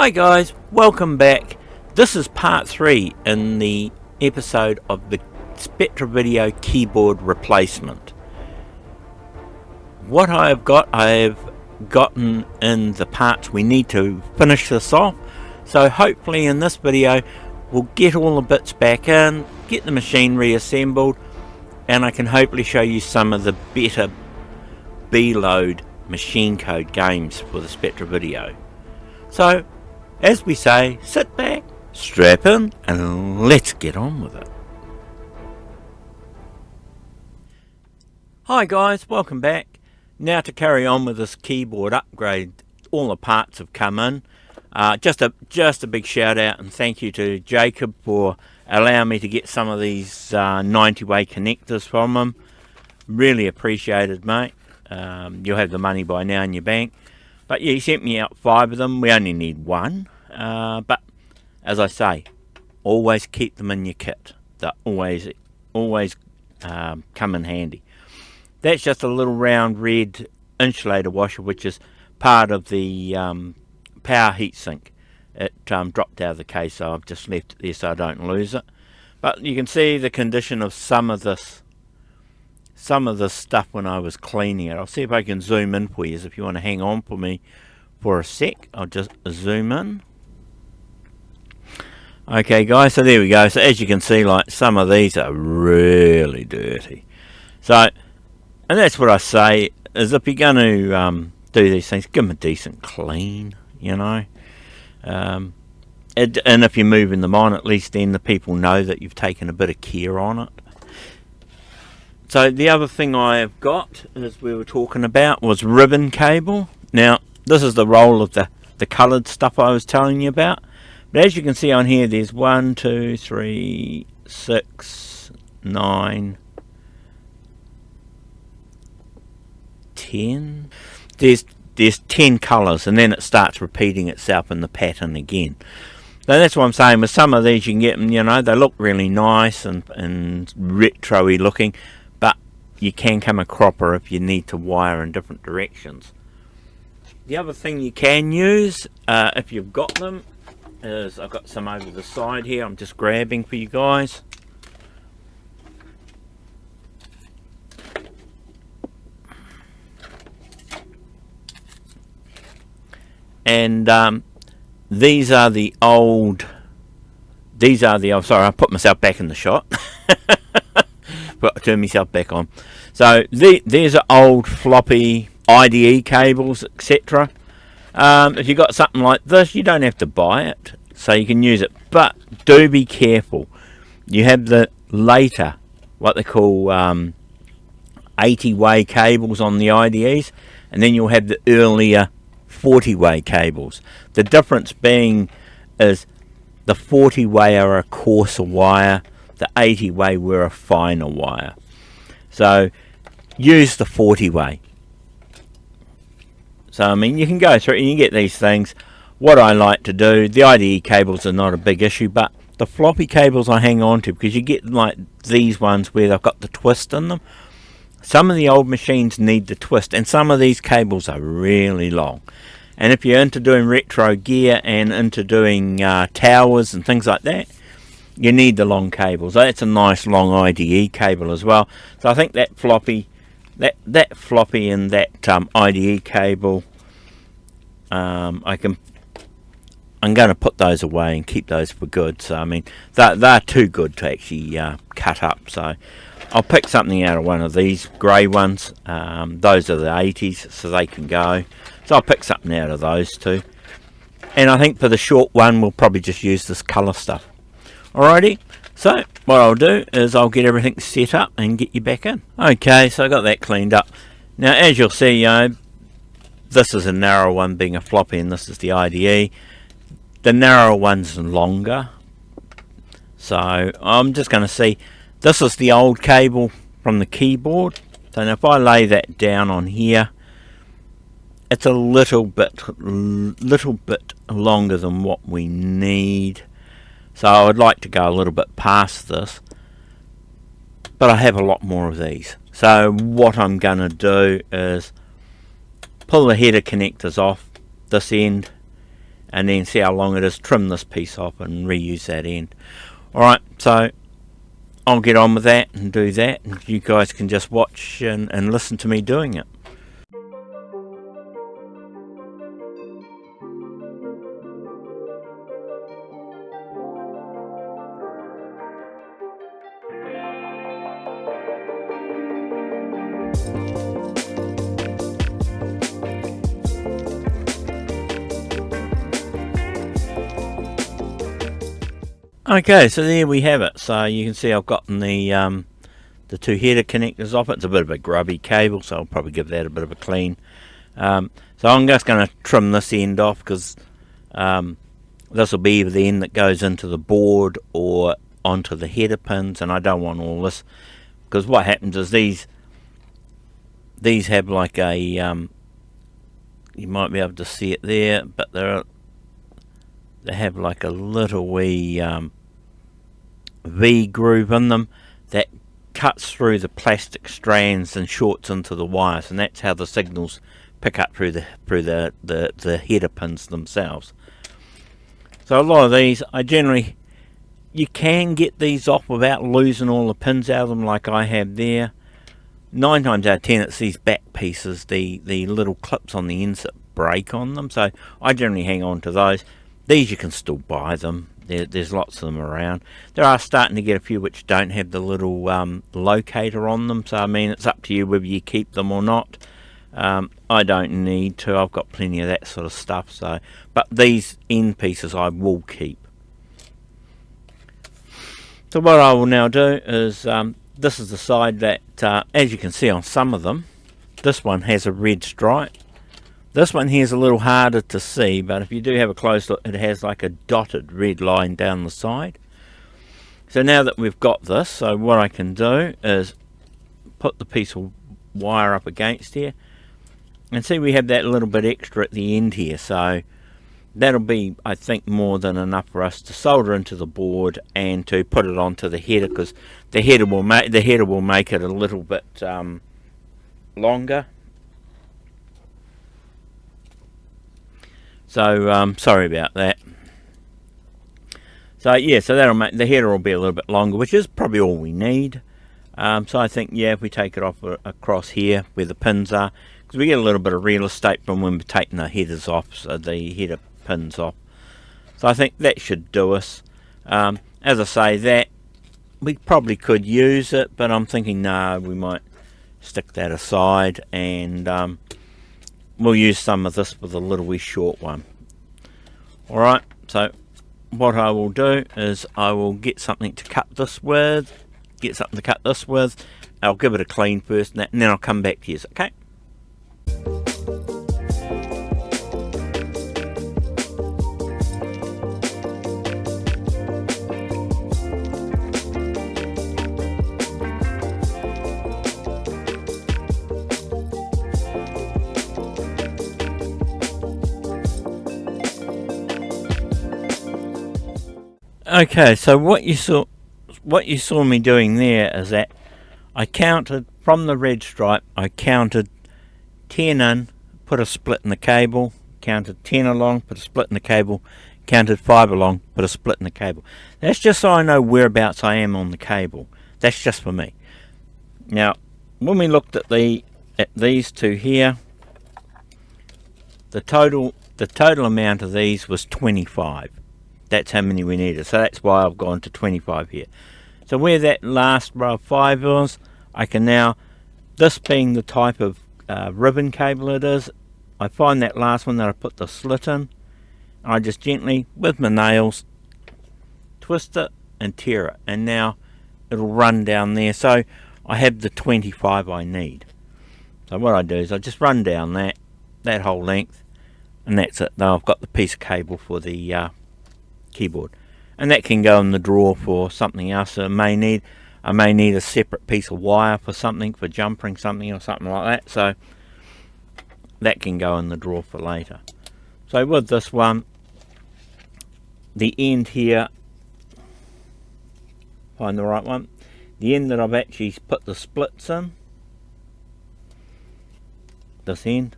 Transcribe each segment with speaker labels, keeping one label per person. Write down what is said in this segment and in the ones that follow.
Speaker 1: Hi guys, welcome back. This is part 3 in the episode of the SVI328 Keyboard replacement. What I have gotten in the parts we need to finish this off. So hopefully in this video we'll get all the bits back in, get the machine reassembled, and I can hopefully show you some of the better B-load machine code games for the SVI328. So, as we say, sit back, strap in, and let's get on with it. Hi guys, welcome back. Now to carry on with this keyboard upgrade, all the parts have come in. Just a big shout out and thank you to Jacob for allowing me to get some of these 90-way connectors from him. Really appreciated, mate. You'll have the money by now in your bank. But yeah, he sent me out 5 of them. We only need 1. But as I say, always keep them in your kit. They always come in handy. That's just a little round red insulator washer, which is part of the power heatsink. It dropped out of the case, so I've just left it there so I don't lose it. But you can see the condition of some of this stuff when I was cleaning it. I'll see if I can zoom in for you, if you want to hang on for me for a sec. I'll just zoom in. Okay guys, so there we go. So as you can see, like, some of these are really dirty. So, and that's what I say, is if you're going to do these things, give them a decent clean, you know. And if you're moving them on, at least then the people know that you've taken a bit of care on it. So the other thing I have got, as we were talking about, was ribbon cable. Now, this is the roll of the coloured stuff I was telling you about. But as you can see on here, there's 1, 2, 3, 6, 9, 10. There's 10 colours, and then it starts repeating itself in the pattern again. So that's what I'm saying. With some of these, you can get them, you know, they look really nice and retro-y looking. You can come a cropper if you need to wire in different directions. The other thing you can use, if you've got them, is I've got some over the side here. I'm just grabbing for you guys. And these are the old. Sorry, I put myself back in the shot. But I turn myself back on. So these are old floppy IDE cables, etc. If you've got something like this, you don't have to buy it, so you can use it. But do be careful. You have the later, what they call 80-way cables on the IDEs, and then you'll have the earlier 40-way cables. The difference being is the 40-way are a coarser wire, the 80-way were a finer wire. So use the 40-way. So I mean, you can go through and you get these things. What I like to do, the IDE cables are not a big issue, but the floppy cables I hang on to, because you get like these ones where they've got the twist in them. Some of the old machines need the twist, and some of these cables are really long. And if you're into doing retro gear and into doing towers and things like that, you need the long cables. That's a nice long IDE cable as well. So I think that floppy, that floppy and that IDE cable, I'm going to put those away and keep those for good. So I mean, they're too good to actually cut up. So I'll pick something out of one of these grey ones. Those are the 80s, so they can go. So I'll pick something out of those too. And I think for the short one, we'll probably just use this colour stuff. Alrighty, so what I'll do is I'll get everything set up and get you back in. Okay, so I got that cleaned up. Now as you'll see, this is a narrow one being a floppy and this is the IDE. The narrow one's longer. So I'm just going to see, this is the old cable from the keyboard. So now if I lay that down on here, it's a little bit longer than what we need. So I would like to go a little bit past this, but I have a lot more of these. So what I'm going to do is pull the header connectors off this end and then see how long it is, trim this piece off and reuse that end. Alright, so I'll get on with that and do that, and you guys can just watch and listen to me doing it. Okay, so there we have it. So you can see I've gotten the two header connectors off it. It's a bit of a grubby cable, so I'll probably give that a bit of a clean. So I'm just going to trim this end off, because this will be either the end that goes into the board or onto the header pins, and I don't want all this, because what happens is these have like a you might be able to see it there, but they have like a little wee V groove in them that cuts through the plastic strands and shorts into the wires, and that's how the signals pick up through the header pins themselves. So a lot of these, you can get these off without losing all the pins out of them, like I have there. 9 times out of 10 it's these back pieces, the little clips on the ends that break on them, so I generally hang on to those. These you can still buy them. There's lots of them around. There are starting to get a few which don't have the little locator on them, so I mean, it's up to you whether you keep them or not. I don't need to. I've got plenty of that sort of stuff. So, but these end pieces I will keep. So what I will now do is, this is the side that, as you can see on some of them, this one has a red stripe. This one here is a little harder to see, but if you do have a close look, it has like a dotted red line down the side. So now that we've got this, so what I can do is put the piece of wire up against here, and see we have that little bit extra at the end here. So that'll be, I think, more than enough for us to solder into the board and to put it onto the header, because the header will make it a little bit longer. So sorry about that. So yeah, so that'll make the header will be a little bit longer, which is probably all we need. So I think, yeah, if we take it off across here where the pins are, because we get a little bit of real estate from when we're taking the headers off, so the header pins off. So I think that should do us. As I say, that we probably could use it, but I'm thinking no, we might stick that aside, and we'll use some of this with a little wee short one. Alright, so what I will do is I will get something to cut this with. I'll give it a clean first, and then I'll come back to you, okay? Okay, so what you saw me doing there is that I counted from the red stripe. I counted 10 in, put a split in the cable, counted 10 along, put a split in the cable, counted 5 along, put a split in the cable. That's just so I know whereabouts I am on the cable. That's just for me. Now, when we looked at these two here, the total amount of these was 25. That's how many we needed, so that's why I've gone to 25 here. So where that last row of 5 was, I can now, this being the type of ribbon cable it is, I find that last one that I put the slit in, I just gently, with my nails, twist it and tear it, and now it'll run down there. So I have the 25 I need. So what I do is I just run down that whole length, and that's it. Now I've got the piece of cable for the keyboard, and that can go in the drawer for something else. I may need a separate piece of wire for something, for jumpering something or something like that, so that can go in the drawer for later. So with this one, the end here, find the right one, the end that I've actually put the splits in, this end.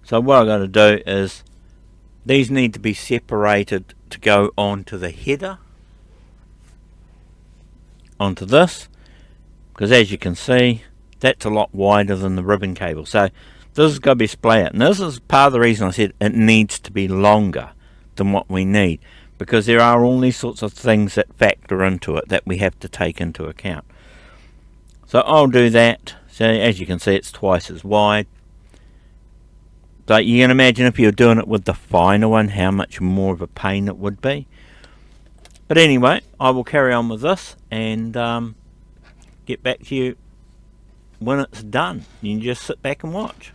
Speaker 1: So what I've got to do is These need to be separated to go onto the header, onto this, because as you can see, that's a lot wider than the ribbon cable. So this has got to be split out. And this is part of the reason I said it needs to be longer than what we need, because there are all these sorts of things that factor into it that we have to take into account. So I'll do that. So as you can see, it's twice as wide. So you can imagine if you're doing it with the finer one, how much more of a pain it would be. But anyway, I will carry on with this and get back to you when it's done. You can just sit back and watch.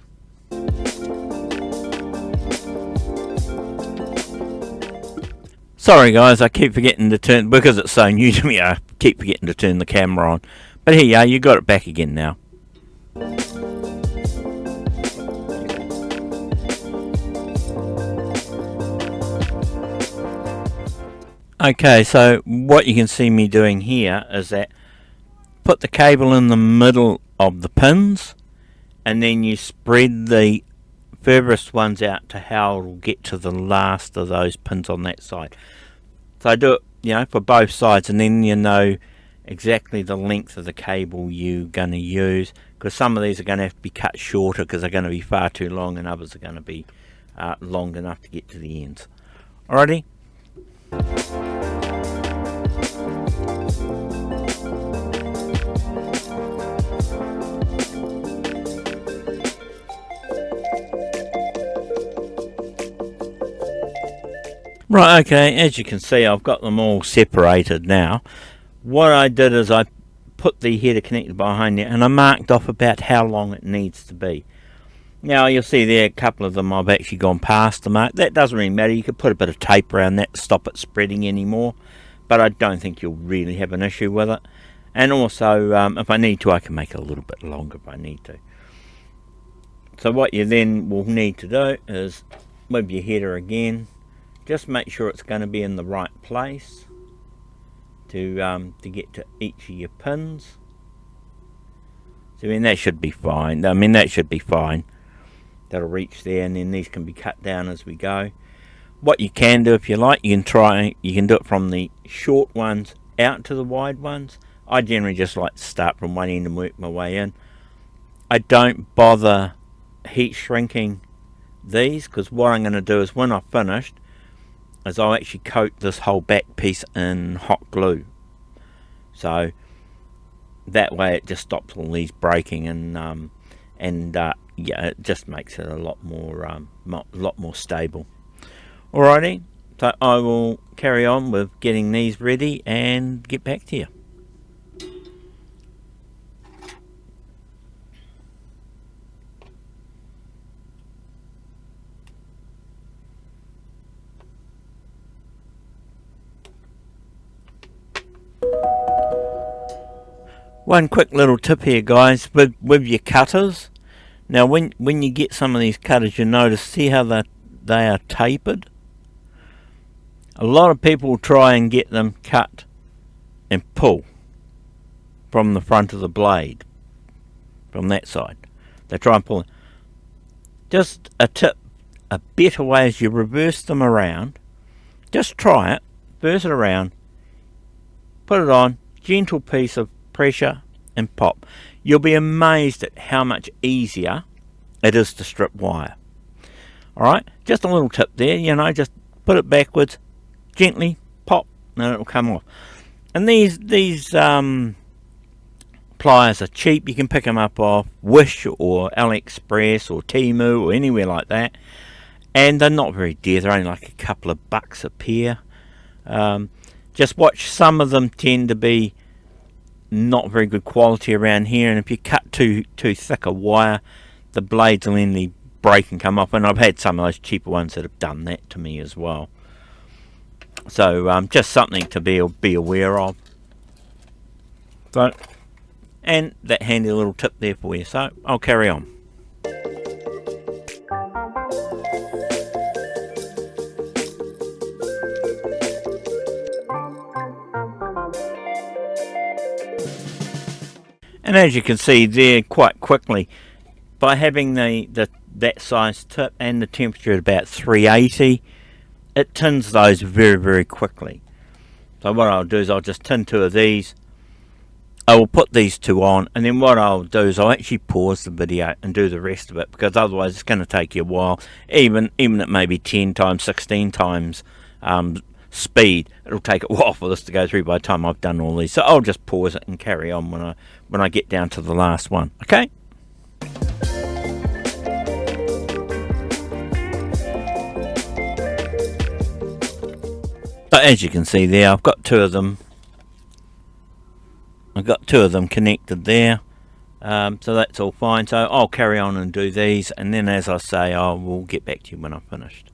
Speaker 1: Sorry guys, I keep forgetting to turn, because it's so new to me, I keep forgetting to turn the camera on. But here you are, you got it back again now. Okay, so what you can see me doing here is that put the cable in the middle of the pins, and then you spread the furthest ones out to how it will get to the last of those pins on that side. So I do it, you know, for both sides, and then you know exactly the length of the cable you're going to use, because some of these are going to have to be cut shorter because they're going to be far too long, and others are going to be long enough to get to the ends. Alrighty. Right, okay, as you can see, I've got them all separated now. What I did is I put the header connector behind there, and I marked off about how long it needs to be. Now you'll see there a couple of them I've actually gone past the mark. That doesn't really matter. You could put a bit of tape around that to stop it spreading anymore, but I don't think you'll really have an issue with it. And also, if I need to, I can make it a little bit longer if I need to. So what you then will need to do is, with your header again, just make sure it's going to be in the right place to get to each of your pins. So I mean, that should be fine. That should be fine. That'll reach there, and then these can be cut down as we go. What you can do, if you like, you can do it from the short ones out to the wide ones. I generally just like to start from one end and work my way in. I don't bother heat shrinking these, because what I'm going to do is, when I've finished, is I'll actually coat this whole back piece in hot glue. So that way it just stops all these breaking, and yeah, it just makes it a lot more stable. Alrighty, so I will carry on with getting these ready and get back to you. One quick little tip here, guys, with your cutters. Now when you get some of these cutters, you notice, see how they are tapered? A lot of people try and get them cut and pull from the front of the blade, from that side. They try and pull it. Just a tip, a better way is you reverse them around. Just try it, reverse it around, put it on, gentle piece of pressure, and pop. You'll be amazed at how much easier it is to strip wire. Alright, just a little tip there, you know, just put it backwards, gently pop, and it'll come off. And these pliers are cheap. You can pick them up off Wish or AliExpress or Temu or anywhere like that, and they're not very dear. They're only like a couple of bucks a pair. Just watch, some of them tend to be not very good quality around here, and if you cut too thick a wire, the blades will only break and come off, and I've had some of those cheaper ones that have done that to me as well. So just something to be aware of. So, and that handy little tip there for you. So I'll carry on. And as you can see there, quite quickly, by having that size tip and the temperature at about 380, it tins those very quickly. So what I'll do is I'll just tin 2 of these. I will put these 2 on, and then what I'll do is I'll actually pause the video and do the rest of it, because otherwise it's going to take you a while. Even at maybe 10 times, 16 times speed, it'll take a while for this to go through by the time I've done all these. So I'll just pause it and carry on when I get down to the last one. Okay. So as you can see there, I've got 2 of them. I've got 2 of them connected there, so that's all fine. So I'll carry on and do these, and then as I say, I will get back to you when I'm finished.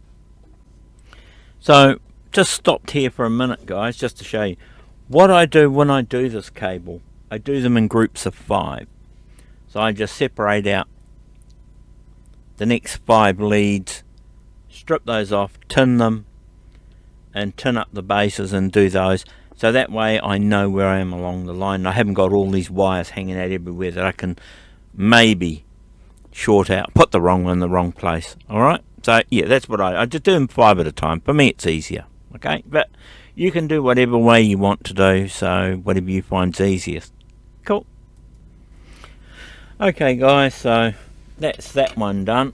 Speaker 1: So just stopped here for a minute, guys, just to show you what I do when I do this cable. I do them in groups of 5. So I just separate out the next 5 leads, strip those off, tin them, and tin up the bases and do those. So that way I know where I am along the line. I haven't got all these wires hanging out everywhere that I can maybe short out, put the wrong one in the wrong place. Alright, so yeah, that's what I just do them 5 at a time. For me it's easier, okay, but you can do whatever way you want to do, so whatever you find's easiest. Cool. Okay guys, so that's that one done.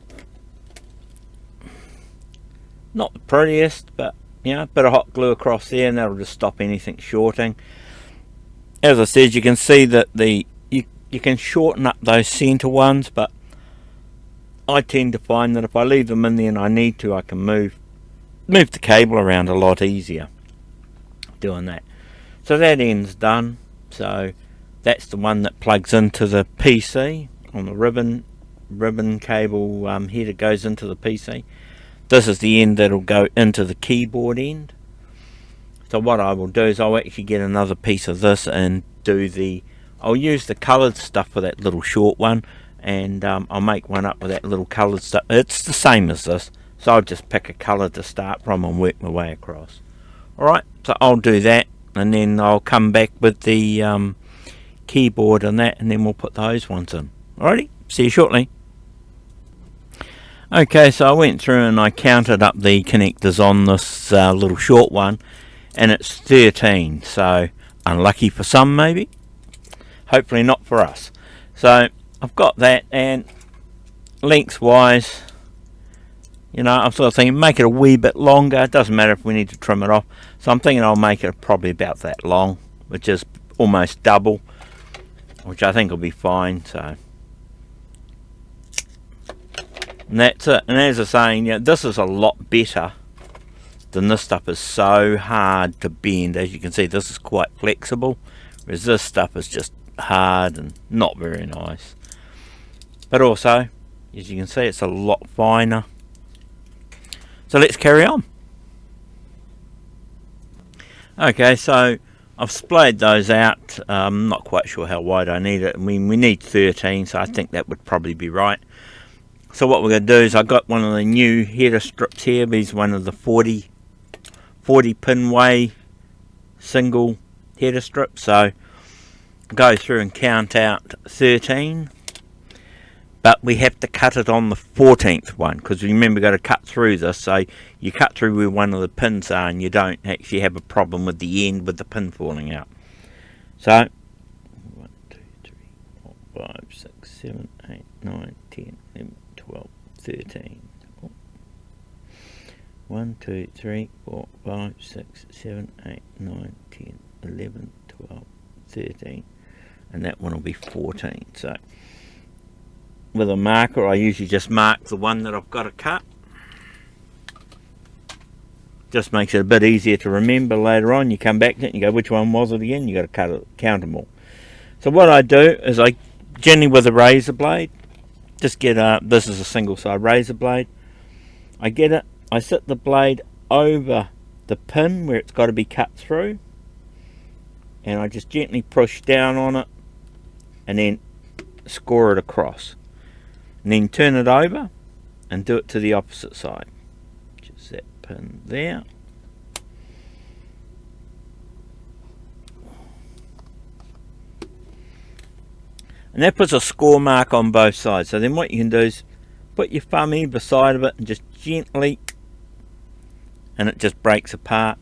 Speaker 1: Not the prettiest, but you know, a bit of hot glue across there, and that'll just stop anything shorting. As I said, you can see that you can shorten up those center ones, but I tend to find that if I leave them in there and I need to, I can move the cable around a lot easier doing that. So that end's done. So that's the one that plugs into the PC on the ribbon cable header, goes into the PC. This is the end that'll go into the keyboard end. So what I will do is I'll actually get another piece of this and I'll use the coloured stuff for that little short one, and I'll make one up with that little coloured stuff. It's the same as this, so I'll just pick a colour to start from and work my way across. Alright, so I'll do that, and then I'll come back with the keyboard and that, and then we'll put those ones in. Alrighty, see you shortly. Okay, so I went through and I counted up the connectors on this little short one, and it's 13, so unlucky for some maybe, hopefully not for us. So I've got that, and lengthwise, you know, I'm sort of thinking make it a wee bit longer. It doesn't matter if we need to trim it off, so I'm thinking I'll make it probably about that long, which is almost double, which I think will be fine. So and that's it. And as I was saying, you know, this is a lot better than this stuff. Is so hard to bend. As you can see, this is quite flexible, whereas this stuff is just hard and not very nice. But also, as you can see, it's a lot finer. So let's carry on. Okay, so I've splayed those out. I'm not quite sure how wide I need it. I mean, we need 13, so I think that would probably be right. So what we're going to do is I got one of the new header strips here. These one of the 40 pin way single header strips. So go through and count out 13, but we have to cut it on the 14th one, because remember, we've got to cut through this. So you cut through where one of the pins are, and you don't actually have a problem with the end with the pin falling out. So 1, 2, 3, 4, 5, 6, 7, 8, 9, 10, 11, 12, 13. 1, 2, 3, 4, 5, 6, 7, 8, 9, 10, 11, 12, 13, and that one will be 14. So with a marker, I usually just mark the one that I've got to cut. Just makes it a bit easier to remember later on. You come back to it and you go, which one was it again? You got to cut it, count them all. So what I do is I generally, with a razor blade, just get this is a single side razor blade. I get it, I sit the blade over the pin where it's got to be cut through, and I just gently push down on it and then score it across, and then turn it over and do it to the opposite side. Just that pin there. And that puts a score mark on both sides. So then what you can do is put your thumb either side of it and just gently and it just breaks apart.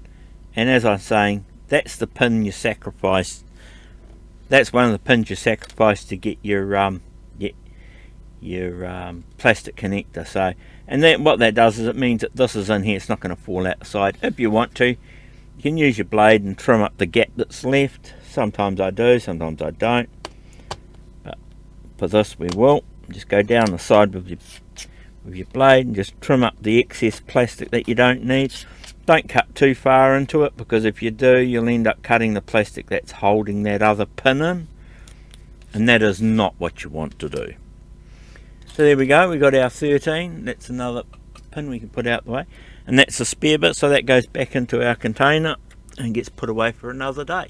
Speaker 1: And as I'm saying, that's the pin you sacrifice. That's one of the pins you sacrifice to get your plastic connector. So, and then what that does is it means that this is in here. It's not going to fall out the side. If you want to, you can use your blade and trim up the gap that's left. Sometimes I do, sometimes I don't. But for this we will. Just go down the side with your blade and just trim up the excess plastic that you don't need. Don't cut too far into it, because if you do, you'll end up cutting the plastic that's holding that other pin in, and that is not what you want to do. So there we go, we got our 13. That's another pin we can put out the way, and that's the spare bit, so that goes back into our container and gets put away for another day.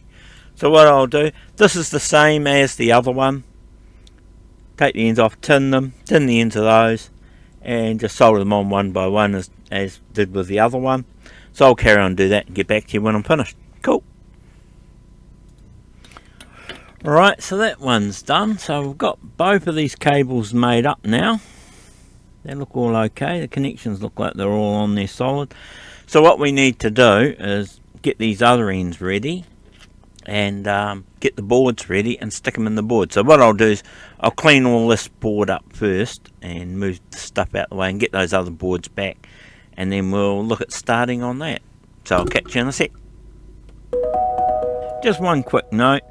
Speaker 1: So what I'll do, this is the same as the other one. Take the ends off, tin the ends of those, and just solder them on one by one as did with the other one. So I'll carry on and do that and get back to you when I'm finished. Cool. Alright, so that one's done. So we've got both of these cables made up now. They look all okay. The connections look like they're all on there solid. So what we need to do is get these other ends ready and get the boards ready and stick them in the board. So what I'll do is I'll clean all this board up first and move the stuff out the way and get those other boards back, and then we'll look at starting on that. So I'll catch you in a sec. Just one quick note,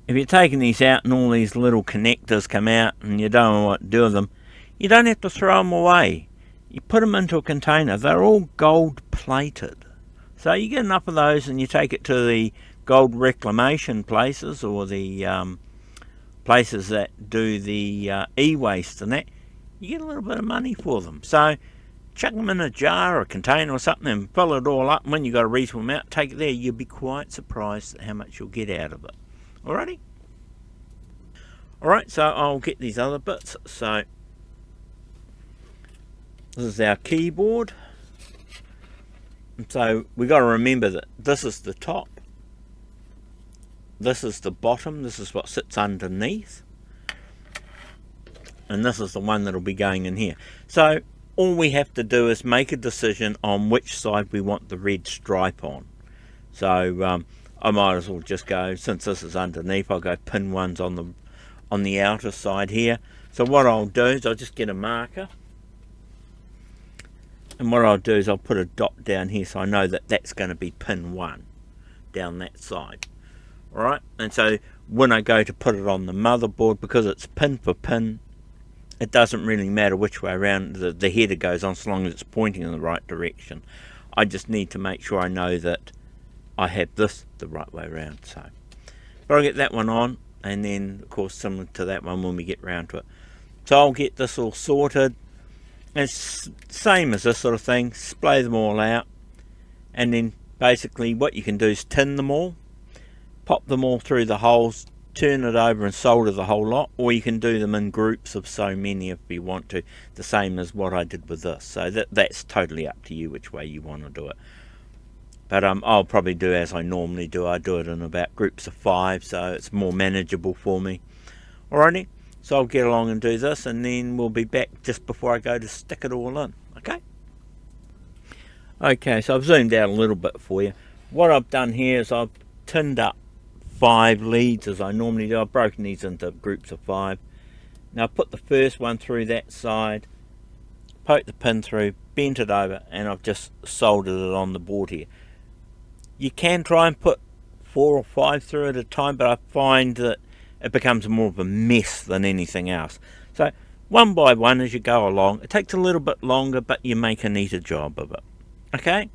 Speaker 1: if you're taking these out and all these little connectors come out and you don't know what to do with them, you don't have to throw them away. You put them into a container. They're all gold plated. So you get enough of those and you take it to the gold reclamation places, or the places that do the e-waste and that. You get a little bit of money for them. So chuck them in a jar or a container or something and fill it all up, and when you've got a reasonable amount, take it there. You'll be quite surprised at how much you'll get out of it. Alrighty? Alright, so I'll get these other bits. So this is our keyboard. So we've got to remember that this is the top, this is the bottom, this is what sits underneath, and this is the one that'll be going in here. So all we have to do is make a decision on which side we want the red stripe on. So I might as well just go, since this is underneath, I'll go pin ones on the outer side here. So what I'll do is I'll just get a marker, and what I'll do is I'll put a dot down here so I know that that's going to be pin 1 down that side. Alright, and so when I go to put it on the motherboard, because it's pin for pin, it doesn't really matter which way around the header goes on, so long as it's pointing in the right direction. I just need to make sure I know that I have this the right way around. So but I'll get that one on, and then of course similar to that one when we get round to it. So I'll get this all sorted. It's same as this sort of thing, splay them all out, and then basically what you can do is tin them all, pop them all through the holes, turn it over and solder the whole lot, or you can do them in groups of so many if you want to, the same as what I did with this. So that's totally up to you which way you want to do it. But I'll probably do as I normally do. I do it in about groups of 5, so it's more manageable for me. Alrighty, so I'll get along and do this, and then we'll be back just before I go to stick it all in. Okay, so I've zoomed out a little bit for you. What I've done here is I've tinned up 5 leads as I normally do. I've broken these into groups of 5. Now I put the first one through that side, poke the pin through, bent it over, and I've just soldered it on the board here. You can try and put 4 or 5 through at a time, but I find that it becomes more of a mess than anything else. So one by one as you go along. It takes a little bit longer, but you make a neater job of it. Okay,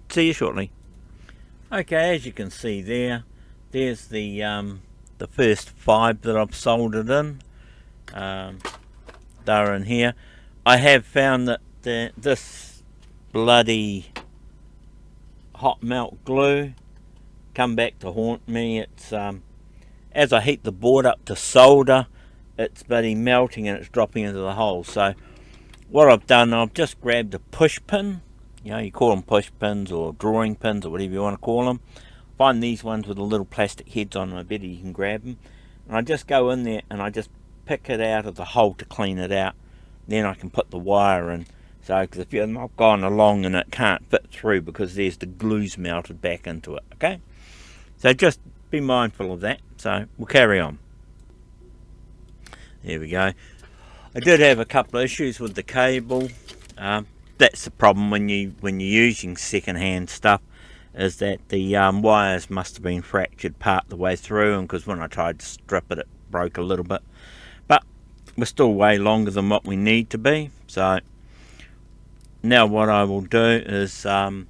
Speaker 1: see you shortly. Okay, as you can see there's the first 5 that I've soldered in. They're in here. I have found that this bloody hot melt glue come back to haunt me. It's as I heat the board up to solder, it's bloody melting and it's dropping into the hole. So what I've done, I've just grabbed a push pin. You know, you call them push pins or drawing pins or whatever you want to call them. Find these ones with the little plastic heads on them. I bet you can grab them. And I just go in there and I just pick it out of the hole to clean it out. Then I can put the wire in So, because if you're not gone along and it can't fit through because there's the glue's melted back into it, okay? So just be mindful of that. So we'll carry on. There we go. I did have a couple of issues with the cable. That's the problem when you're using second-hand stuff, is that the wires must have been fractured part the way through, and because when I tried to strip it, it broke a little bit. But we're still way longer than what we need to be. So now what I will do is I'll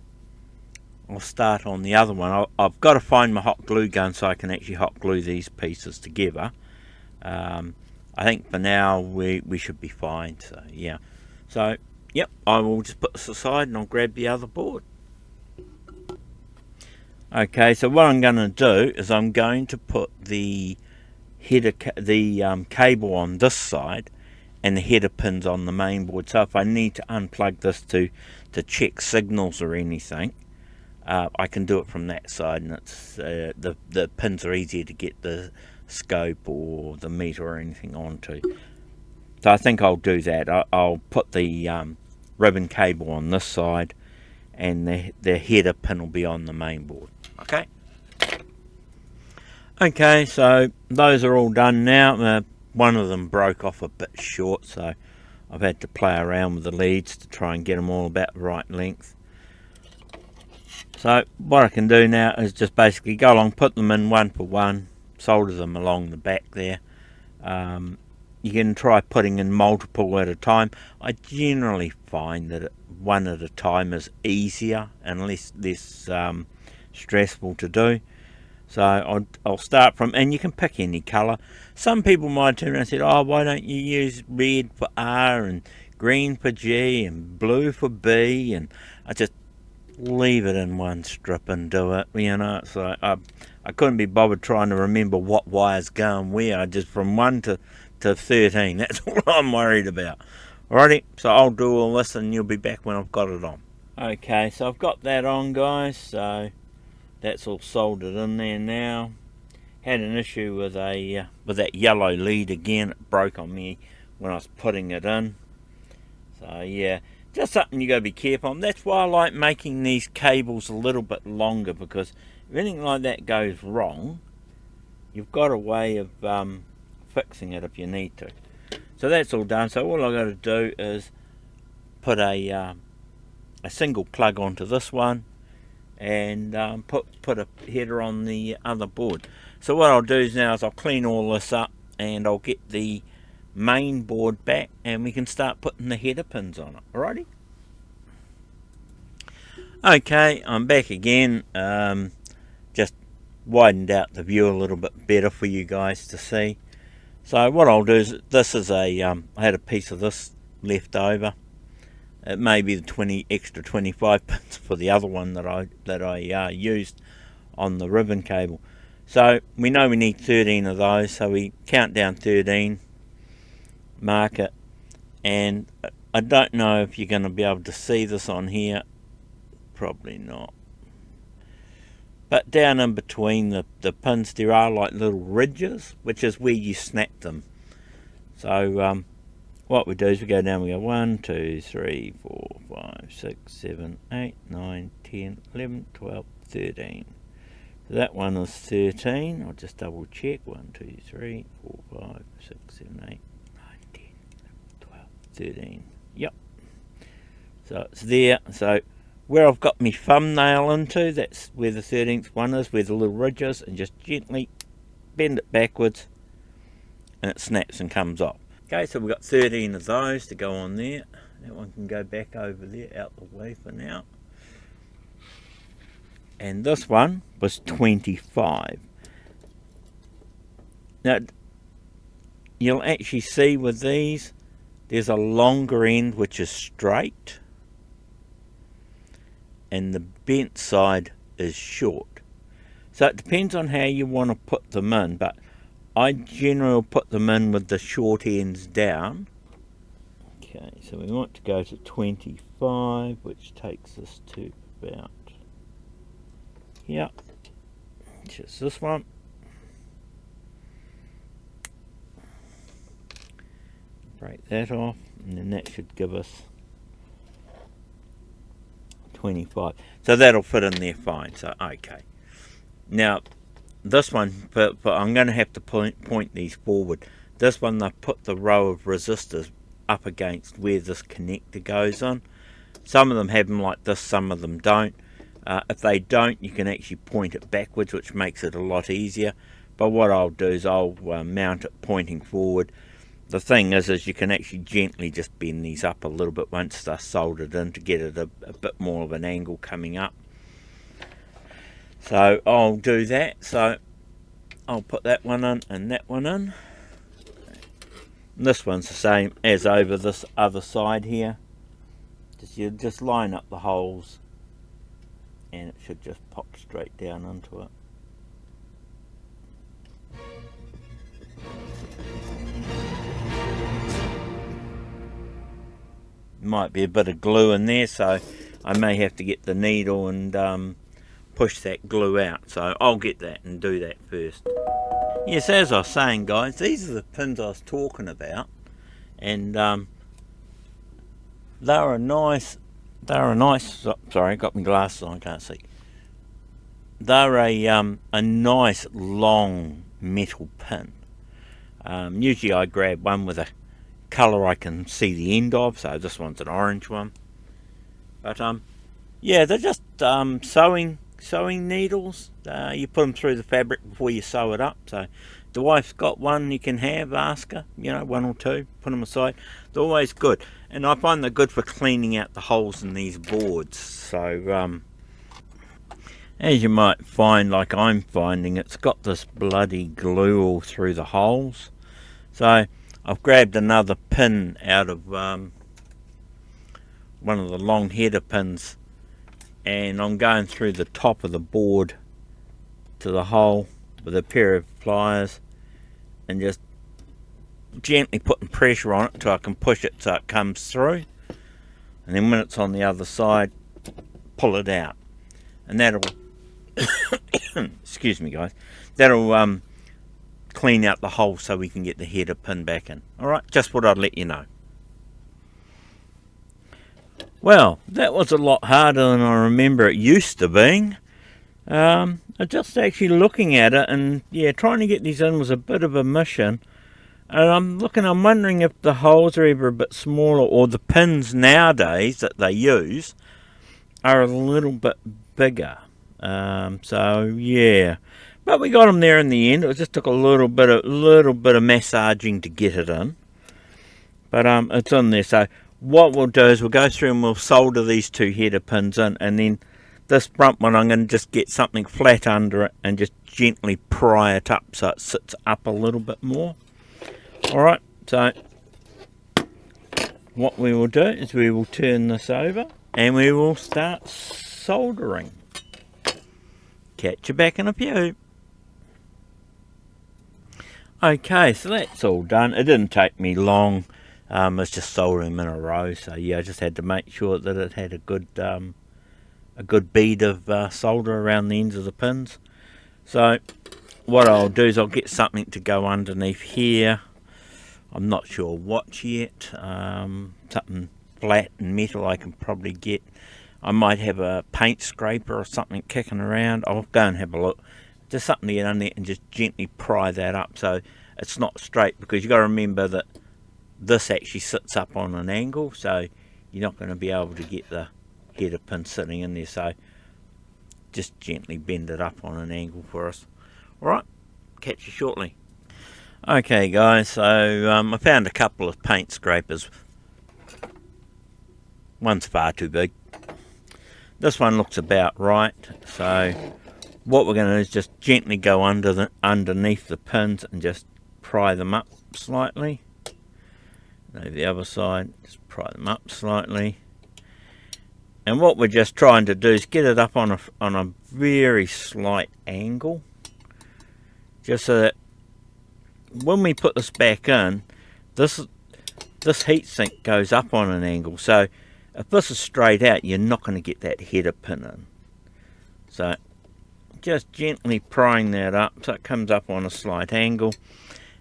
Speaker 1: start on the other one. I've got to find my hot glue gun so I can actually hot glue these pieces together. I think for now we should be fine. So yeah. So yep, I will just put this aside and I'll grab the other board. Okay, so what I'm going to do is I'm going to put the header, cable on this side, and the header pins on the main board. So if I need to unplug this to check signals or anything, I can do it from that side, and it's the pins are easier to get the scope or the meter or anything onto. So I think I'll do that. I'll put the ribbon cable on this side, and the header pin will be on the main board. Okay. Okay, so those are all done now. One of them broke off a bit short, so I've had to play around with the leads to try and get them all about the right length. So what I can do now is just basically go along, put them in one for one, solder them along the back there. You can try putting in multiple at a time. I generally find that one at a time is easier and less stressful to do. So I'll start from, and you can pick any colour. Some people might turn around and say, oh, why don't you use red for R and green for G and blue for B? And I just leave it in one strip and do it, you know. So I couldn't be bothered trying to remember what wires go and where. Just from 1 to 13, that's all I'm worried about. Alrighty, so I'll do all this and you'll be back when I've got it on. Okay, so I've got that on, guys, so that's all soldered in there now. Had an issue with that yellow lead again. It broke on me when I was putting it in. So yeah, just something you got to be careful on. That's why I like making these cables a little bit longer, because if anything like that goes wrong, you've got a way of fixing it if you need to. So that's all done. So all I've got to do is put a single plug onto this one, and put a header on the other board. So what I'll do is now is I'll clean all this up, and I'll get the main board back, and we can start putting the header pins on it. Alrighty. Okay, I'm back again. Just widened out the view a little bit better for you guys to see. So what I'll do is, this is I had a piece of this left over. It may be the extra 25 pins for the other one that I used on the ribbon cable. So we know we need 13 of those, so we count down 13, mark it, and I don't know if you're going to be able to see this on here. Probably not. But down in between the pins there are like little ridges, which is where you snap them. So what we do is we go down, we go 1, 2, 3, 4, 5, 6, 7, 8, 9, 10, 11, 12, 13. So that one is 13. I'll just double check. 1, 2, 3, 4, 5, 6, 7, 8, 9, 10, 11, 12, 13. Yep. So it's there. So where I've got my thumbnail into, that's where the 13th one is, where the little ridge is, and just gently bend it backwards and it snaps and comes off. Okay, so we've got 13 of those to go on there. That one can go back over there, out the way for now. And this one was 25. Now, you'll actually see with these, there's a longer end which is straight, and the bent side is short. So it depends on how you want to put them in, but I generally put them in with the short ends down. Okay, so we want to go to 25, which takes us to about here. Just this one. Break that off, and then that should give us 25. So that'll fit in there fine. So okay. Now this one, but I'm going to have to point these forward. This one, they put the row of resistors up against where this connector goes on. Some of them have them like this, some of them don't. If they don't, you can actually point it backwards, which makes it a lot easier. But what I'll do is I'll mount it pointing forward. The thing is you can actually gently just bend these up a little bit once they're soldered in to get it a bit more of an angle coming up. So I'll do that. So I'll put that one in and that one in. And this one's the same as over this other side here. You just line up the holes and it should just pop straight down into it. Might be a bit of glue in there, so I may have to get the needle and push that glue out. So I'll get that and do that first. Yes, as I was saying, guys, these are the pins I was talking about, and they're a nice, sorry, got my glasses on, I can't see. They're a nice long metal pin. Usually I grab one with a colour I can see the end of, so this one's an orange one. But yeah, they're just sewing needles. You put them through the fabric before you sew it up. So the wife's got one you can have, ask her, you know, one or two, put them aside. They're always good, and I find they're good for cleaning out the holes in these boards. So as you might find, like I'm finding, it's got this bloody glue all through the holes. So I've grabbed another pin out of one of the long header pins, and I'm going through the top of the board to the hole with a pair of pliers and just gently putting pressure on it until I can push it so it comes through, and then when it's on the other side, pull it out, and that'll excuse me guys, that'll clean out the hole so we can get the header pin back in. Alright, just what I'd let you know. Well, that was a lot harder than I remember it used to being. Just actually looking at it, and yeah, trying to get these in was a bit of a mission. And I'm wondering if the holes are either a bit smaller, or the pins nowadays that they use are a little bit bigger. So yeah, but we got them there in the end. It just took a little bit of massaging to get it in, but it's in there. So what we'll do is we'll go through and we'll solder these two header pins in, and then this front one I'm going to just get something flat under it and just gently pry it up so it sits up a little bit more. Alright, so what we will do is we will turn this over and we will start soldering. Catch you back in a few. Okay, so that's all done. It didn't take me long. It's just soldering them in a row. So yeah, I just had to make sure that it had a good bead of solder around the ends of the pins. So what I'll do is I'll get something to go underneath here. I'm not sure what yet. Something flat and metal I can probably get. I might have a paint scraper or something kicking around. I'll go and have a look. Just something to get under there and just gently pry that up so it's not straight, because you've got to remember that this actually sits up on an angle, so you're not going to be able to get the header pin sitting in there. So just gently bend it up on an angle for us. Alright, catch you shortly. Okay guys, so I found a couple of paint scrapers. One's far too big. This one looks about right. So what we're going to do is just gently go underneath the pins and just pry them up slightly. Over the other side, just pry them up slightly. And what we're just trying to do is get it up on a very slight angle, just so that when we put this back in, this heatsink goes up on an angle. So if this is straight out, you're not going to get that header pin in. So just gently prying that up so it comes up on a slight angle,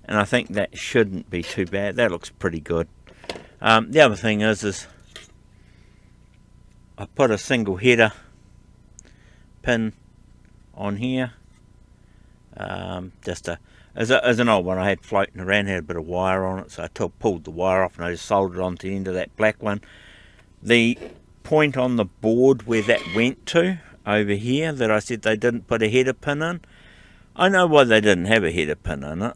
Speaker 1: and I think that shouldn't be too bad. That looks pretty good. The other thing is I put a single header pin on here, just as an old one I had floating around, had a bit of wire on it, so I pulled the wire off and I just soldered it onto the end of that black one. The point on the board where that went to, over here, that I said they didn't put a header pin in, I know why they didn't have a header pin in it.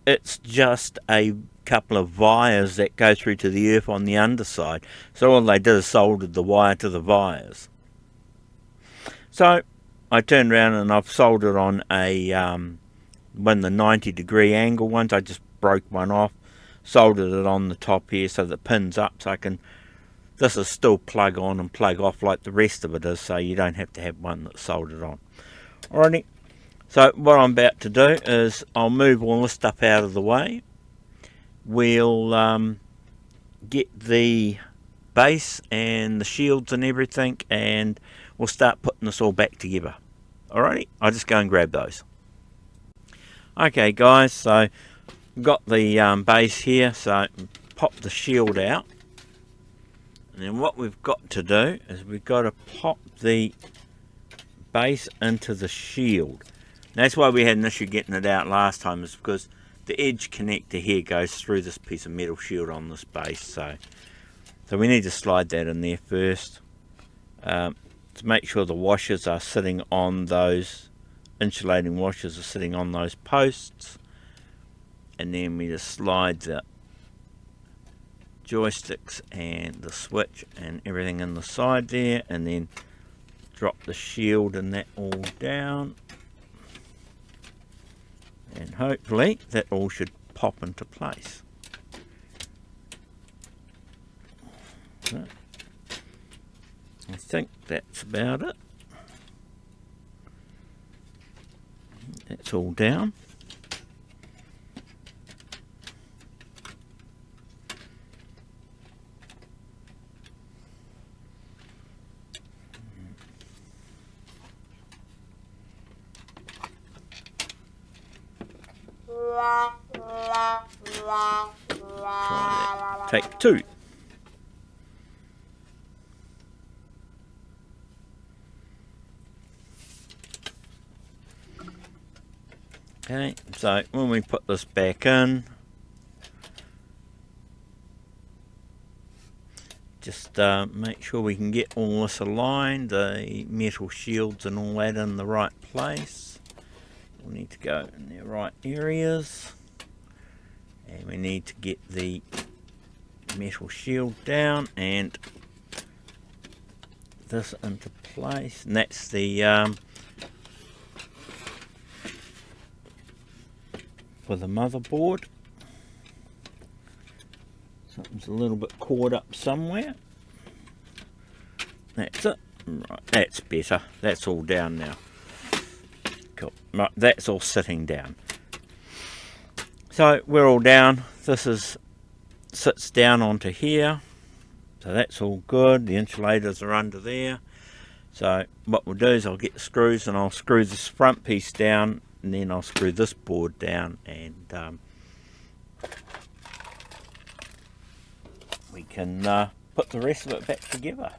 Speaker 1: It's just a couple of wires that go through to the earth on the underside, so all they did is soldered the wire to the wires. So I turned around and I've soldered on a one of the 90-degree angle ones. I just broke one off, soldered it on the top here so the pin's up, so I can, this is still plug on and plug off like the rest of it is, so you don't have to have one that's soldered on. Alrighty, so what I'm about to do is I'll move all this stuff out of the way. We'll get the base and the shields and everything, and we'll start putting this all back together. Alrighty, I'll just go and grab those. Okay guys, so we've got the base here, so pop the shield out, and then what we've got to do is we've got to pop the base into the shield. That's why we had an issue getting it out last time, is because the edge connector here goes through this piece of metal shield on this base, so we need to slide that in there first, to make sure the washers are sitting on those, insulating washers are sitting on those posts, and then we just slide the joysticks and the switch and everything in the side there, and then drop the shield and that all down, and hopefully that all should pop into place. So, I think that's about it. That's all down. Take two. Okay, so when we put this back in, just make sure we can get all this aligned, the metal shields and all that in the right place. We need to go in the right areas, and we need to get the metal shield down and this into place, and that's the for the motherboard. Something's a little bit caught up somewhere. That's it. Right, that's better. That's all down now. Cool. Right, that's all sitting down. So we're all down. This sits down onto here. So that's all good. The insulators are under there. So what we'll do is I'll get the screws and I'll screw this front piece down, and then I'll screw this board down, and we can put the rest of it back together.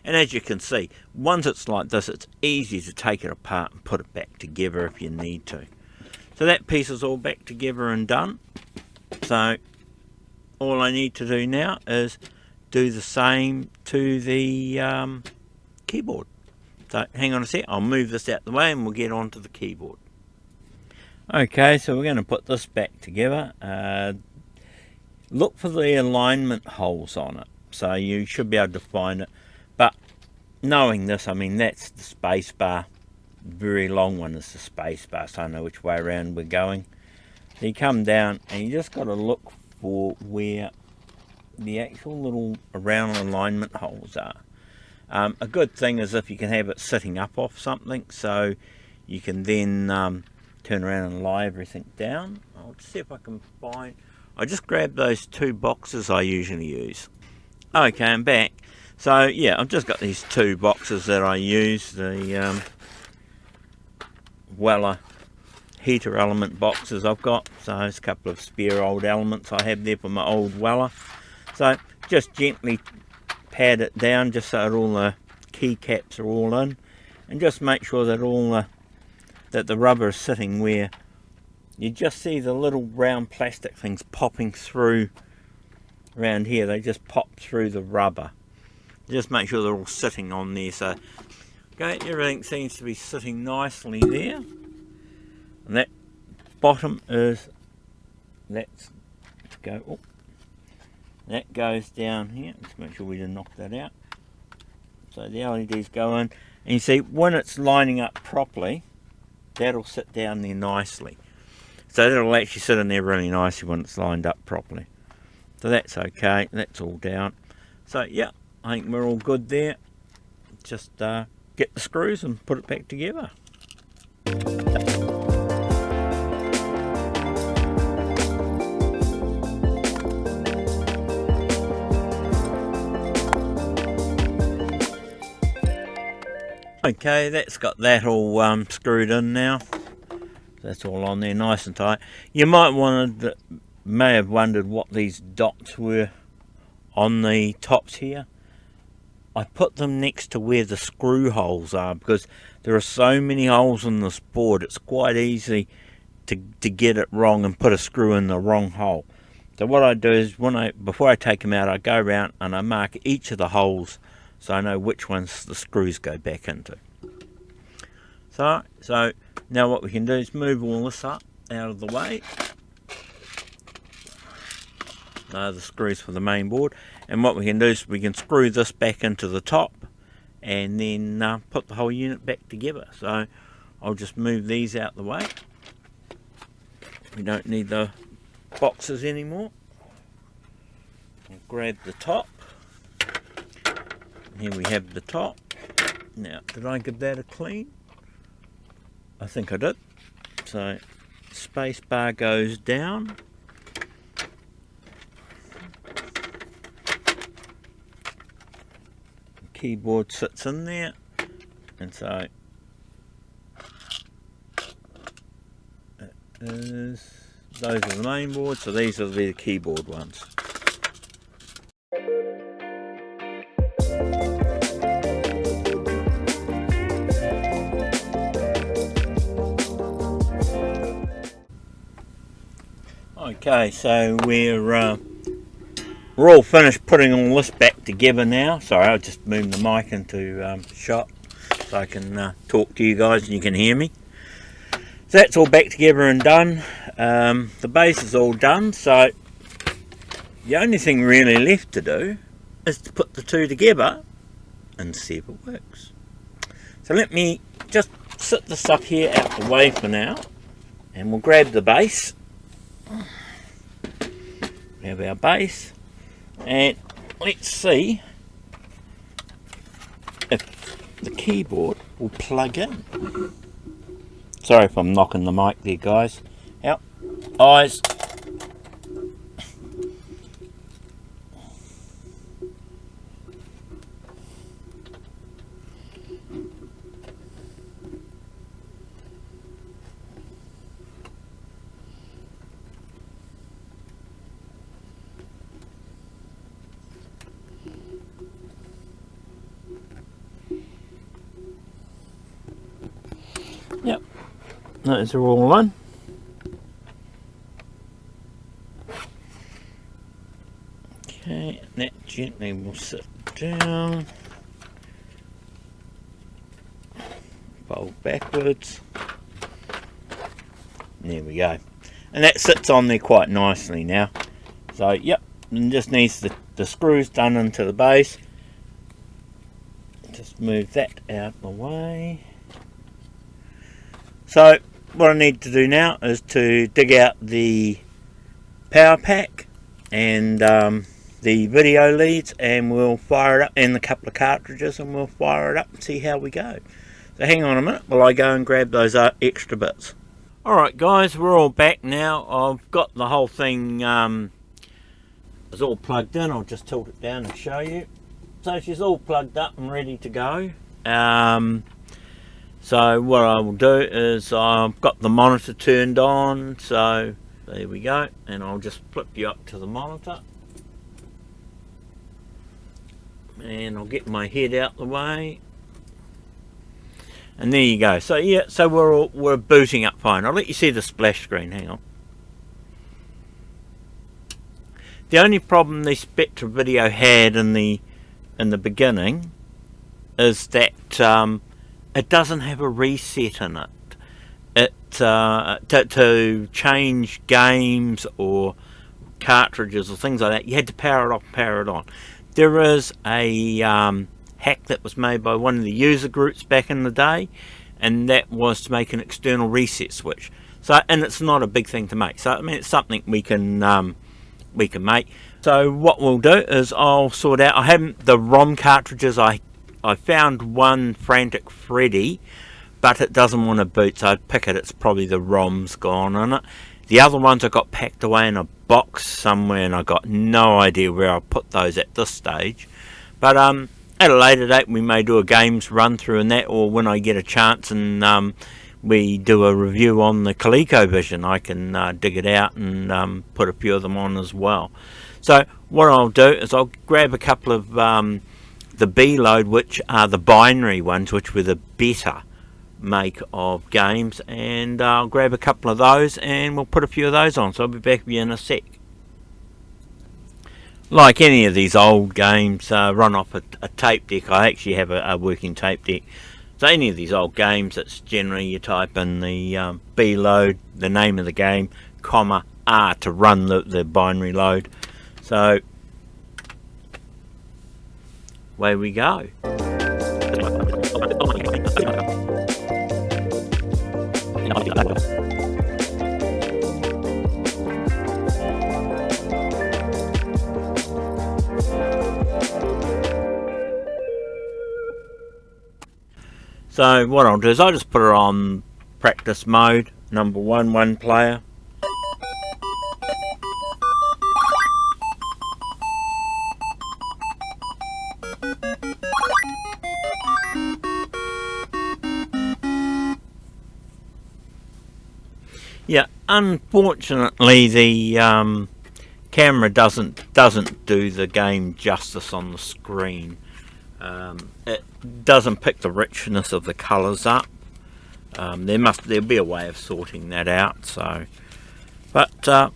Speaker 1: And as you can see, once it's like this, it's easy to take it apart and put it back together if you need to. So that piece is all back together and done. So all I need to do now is do the same to the keyboard. So hang on a sec, I'll move this out the way and we'll get onto the keyboard. Okay, so we're going to put this back together. Look for the alignment holes on it, so you should be able to find it. But knowing this, I mean, that's the space bar. Very long one is the space bar, so I know which way around we're going. So you come down and you just got to look for where the actual little round alignment holes are. A good thing is if you can have it sitting up off something, so you can then turn around and lie everything down. I'll see if I can find... I just grabbed those two boxes I usually use. Okay, I'm back. So yeah, I've just got these two boxes that I use, the Weller heater element boxes I've got. So there's a couple of spare old elements I have there for my old Weller. So just gently pad it down just so that all the keycaps are all in, and just make sure that that the rubber is sitting where you just see the little round plastic things popping through around here. They just pop through the rubber. Just make sure they're all sitting on there. So okay, everything seems to be sitting nicely there, and that bottom is, let's go, oh, that goes down here. Let's make sure we didn't knock that out. So the LEDs go in, and you see when it's lining up properly, that'll sit down there nicely. So that'll actually sit in there really nicely when it's lined up properly. So that's okay, that's all down. So yeah, I think we're all good there. Just get the screws and put it back together. Okay, that's got that all screwed in now. That's all on there nice and tight. You may have wondered what these dots were on the tops here. I put them next to where the screw holes are, because there are so many holes in this board, it's quite easy to get it wrong and put a screw in the wrong hole. So what I do is, before I take them out, I go around and I mark each of the holes so I know which ones the screws go back into. So now what we can do is move all this up out of the way. The screws for the main board, and what we can do is we can screw this back into the top and then put the whole unit back together. So I'll just move these out the way. We don't need the boxes anymore. I'll grab the top. Here we have the top. Now, did I give that a clean? I think I did. So space bar goes down. The keyboard sits in there, and so those are the main boards, so these are the keyboard ones. Okay, so we're all finished putting all this back together now. Sorry, I'll just move the mic into shot so I can talk to you guys and you can hear me. So that's all back together and done. The base is all done, so the only thing really left to do is to put the two together and see if it works. So let me just sit this up here out the way for now, and we'll grab the base. We have our base, and let's see if the keyboard will plug in. Sorry if I'm knocking the mic there, guys. Out, eyes. Yep, those are all on. Okay, that gently will sit down, fold backwards. There we go, and that sits on there quite nicely now. So yep, and just needs the screws done into the base. Just move that out of the way. So what I need to do now is to dig out the power pack and the video leads, and we'll fire it up, and a couple of cartridges, and we'll fire it up and see how we go. So hang on a minute while I go and grab those extra bits. Alright guys, we're all back now. I've got the whole thing it's all plugged in. I'll just tilt it down and show you. So she's all plugged up and ready to go. So what I will do is I've got the monitor turned on, so there we go, and I'll just flip you up to the monitor, and I'll get my head out the way, and there you go. So yeah, so we're booting up fine. I'll let you see the splash screen. Hang on. The only problem the Spectra video had in the beginning is that it doesn't have a reset in it. To change games or cartridges or things like that, you had to power it off, power it on. There is a hack that was made by one of the user groups back in the day, and that was to make an external reset switch. So, and it's not a big thing to make. So, I mean, it's something we can make. So, what we'll do is I'll sort out. I haven't the ROM cartridges. I found one Frantic Freddy, but it doesn't want to boot, so I'd pick it. It's probably the ROM's gone on it. The other ones I got packed away in a box somewhere, and I got no idea where I'll put those at this stage. But at a later date, we may do a games run through and that, or when I get a chance and we do a review on the ColecoVision, I can dig it out and put a few of them on as well. So what I'll do is I'll grab a couple of the B-load, which are the binary ones, which were the better make of games, and I'll grab a couple of those and we'll put a few of those on. So I'll be back with you in a sec. Like any of these old games, run off a tape deck. I actually have a working tape deck. So any of these old games, it's generally you type in the B-load, the name of the game, comma R to run the binary load. So away we go. So what I'll do is I'll just put it on practice mode, number one player. Yeah, unfortunately the camera doesn't do the game justice on the screen. It doesn't pick the richness of the colours up. There'll be a way of sorting that out. So, but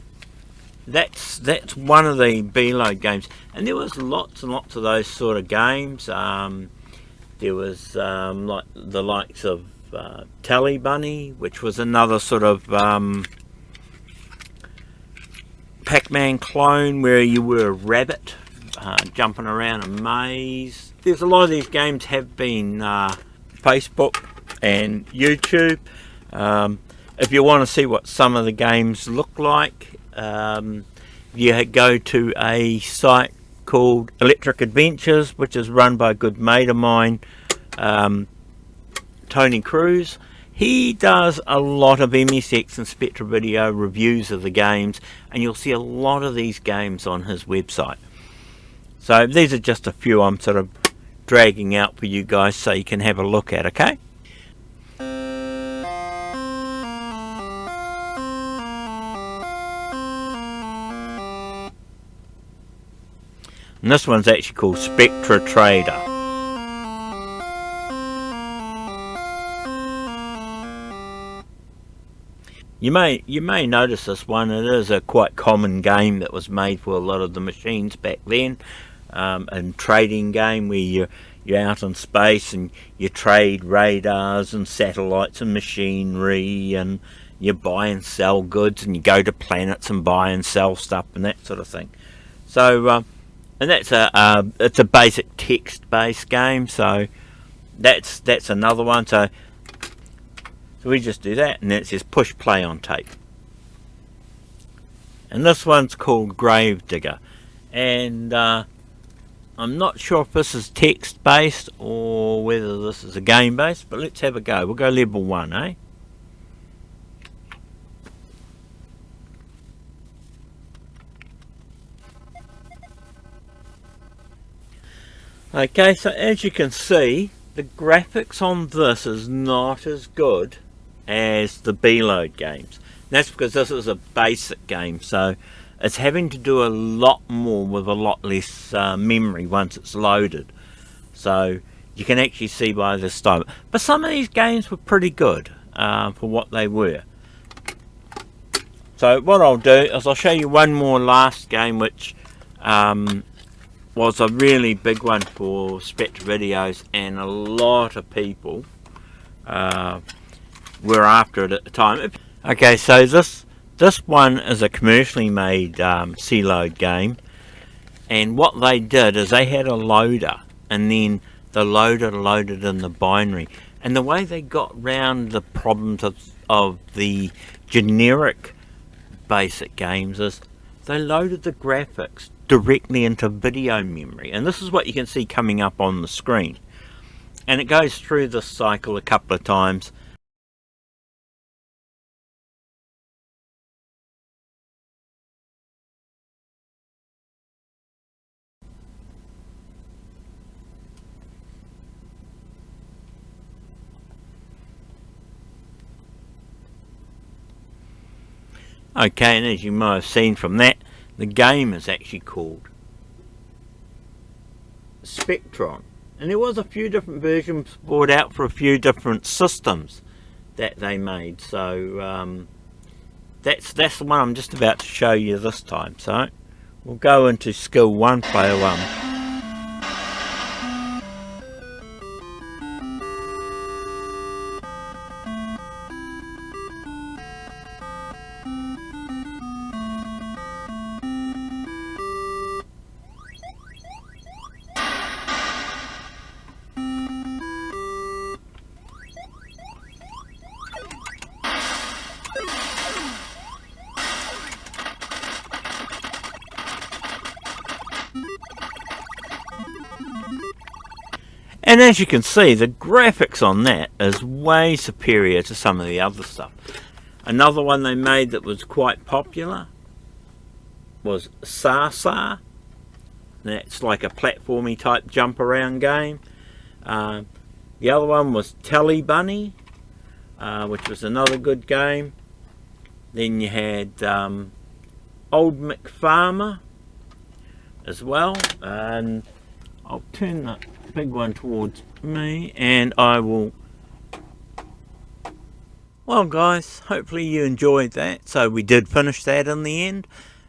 Speaker 1: that's one of the B-load games, and there was lots and lots of those sort of games. There was like the likes of Tally Bunny, which was another sort of Pac-Man clone where you were a rabbit jumping around a maze. There's a lot of these games have been Facebook and YouTube. If you want to see what some of the games look like, you go to a site called Electric Adventures, which is run by a good mate of mine, Tony Cruz. He does a lot of MSX and Spectra video reviews of the games, and you'll see a lot of these games on his website. So these are just a few I'm sort of dragging out for you guys so you can have a look at, okay? And this one's actually called Spectra Trader. You may notice this one. It is a quite common game that was made for a lot of the machines back then. A trading game where you're out in space and you trade radars and satellites and machinery, and you buy and sell goods, and you go to planets and buy and sell stuff and that sort of thing. So and that's it's a basic text-based game. So that's another one. So we just do that, and then it says push play on tape. And this one's called Gravedigger. and I'm not sure if this is text based or whether this is a game based, but let's have a go. We'll go level 1, eh? Okay, so as you can see, the graphics on this is not as good as the B-load games. That's because this is a basic game, so it's having to do a lot more with a lot less memory once it's loaded. So you can actually see by this time. But some of these games were pretty good for what they were. So what I'll do is I'll show you one more last game, which was a really big one for Spectre videos, and a lot of people were after it at the time. Okay, so this one is a commercially made C-load game, and what they did is they had a loader, and then the loader loaded in the binary, and the way they got round the problems of the generic basic games is they loaded the graphics directly into video memory, and this is what you can see coming up on the screen, and it goes through this cycle a couple of times. Okay, and as you might have seen from that, the game is actually called Spectron, and there was a few different versions brought out for a few different systems that they made. So that's the one I'm just about to show you this time. So we'll go into skill 1, player 1. And as you can see, the graphics on that is way superior to some of the other stuff. Another one they made that was quite popular was Sasa. That's like a platformy type jump around game. The other one was Telly Bunny, which was another good game. Then you had Old McFarmer as well, and I'll turn the big one towards me and I will. Well guys, hopefully you enjoyed that. So we did finish that in the end.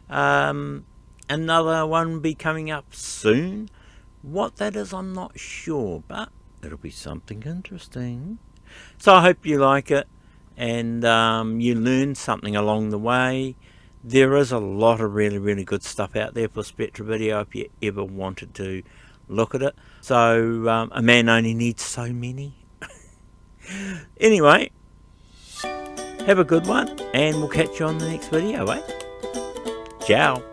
Speaker 1: Another one will be coming up soon. What that is I'm not sure, but it'll be something interesting. So I hope you like it and you learn something along the way. There is a lot of really good stuff out there for Spectre video if you ever wanted to look at it. So a man only needs so many. Anyway, have a good one and we'll catch you on the next video, eh? Ciao.